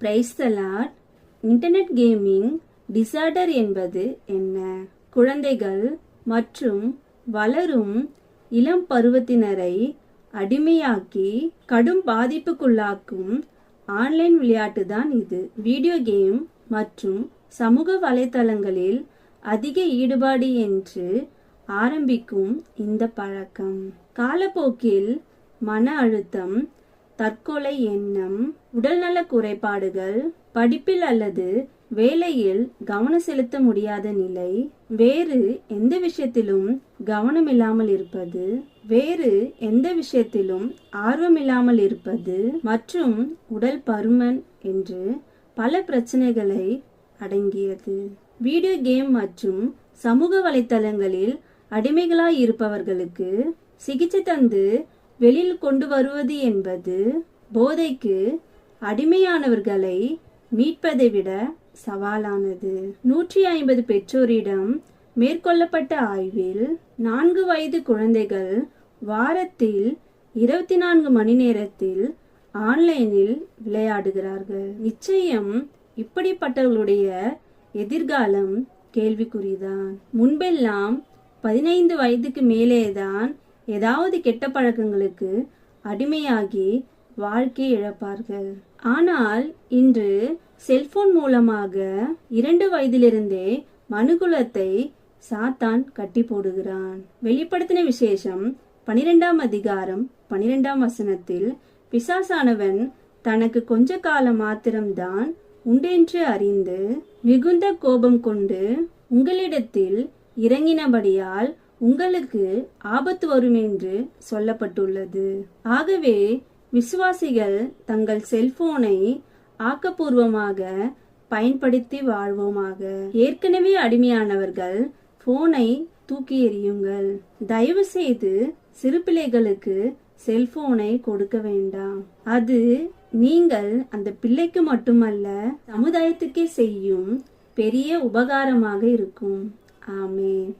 Praise the Lord. Internet gaming disorder என்பது என்ன? குழந்தைகள் மற்றும் வளரும் இளம் பருவத்தினரை அடிமையாக்கி கடும் பாதிப்புக்குள்ளாக்கும் ஆன்லைன் விளையாட்டு தான் இது. வீடியோ கேம் மற்றும் சமூக வலைத்தளங்களில் அதிக ஈடுபாடு என்று ஆரம்பிக்கும் இந்த பழக்கம் காலப்போக்கில் மன அழுத்தம், தற்கொலை எண்ணம், உடல்நல குறைபாடுகள், படிப்பில் அல்லது வேலையில் கவனம் செலுத்த முடியாத நிலை, வேறு எந்த விஷயத்திலும் கவனம் இல்லாமல் இருப்பது, வேறு எந்த விஷயத்திலும் ஆர்வமில்லாமல் இருப்பது மற்றும் உடல் பருமன் என்று பல பிரச்சனைகளை அடங்கியது. வீடியோ கேம் மற்றும் சமூக வலைத்தளங்களில் அடிமைகளாய் இருப்பவர்களுக்கு சிகிச்சை தந்து வெளியில் கொண்டு வருவது என்பது போதைக்கு அடிமையானவர்களை மீட்பதை விட சவாலானது. 150 பெற்றோரிடம் மேற்கொள்ளப்பட்ட ஆய்வில் 4 வயது குழந்தைகள் வாரத்தில் 24 மணி நேரத்தில் ஆன்லைனில் விளையாடுகிறார்கள். நிச்சயம் இப்படிப்பட்டவர்களுடைய எதிர்காலம் கேள்விக்குறிதான். முன்பெல்லாம் 15 வயதுக்கு மேலேதான் ஏதாவது கெட்ட பழக்கங்களுக்கு அடிமையாகி வாழ்க்கை இழப்பார்கள். ஆனால் இன்று செல்போன் மூலமாக 2 வயதிலிருந்தே மனுகுலத்தை சாத்தான் கட்டி போடுகிறான். வெளிப்படுத்தின விசேஷம் 12ஆம் அதிகாரம் 12ஆம் வசனத்தில் பிசாசானவன் தனக்கு கொஞ்ச காலம் மாத்திரம்தான் உண்டென்று அறிந்து மிகுந்த கோபம் கொண்டு உங்களிடத்தில் இறங்கினபடியால் உங்களுக்கு ஆபத்து வரும் என்று சொல்லப்பட்டுள்ளது. ஆகவே விசுவாசிகள் தங்கள் செல்போனை ஆக்கப்பூர்வமாக பயன்படுத்தி வாழ்வோமாக. ஏற்கனவே அடிமையானவர்கள் போனை தூக்கி எறியுங்கள். தயவு செய்து சிறு பிள்ளைகளுக்கு செல்போனை கொடுக்க வேண்டாம். அது நீங்கள் அந்த பிள்ளைக்கு மட்டுமல்ல, சமுதாயத்துக்கே செய்யும் பெரிய உபகாரமாக இருக்கும். ஆமென்.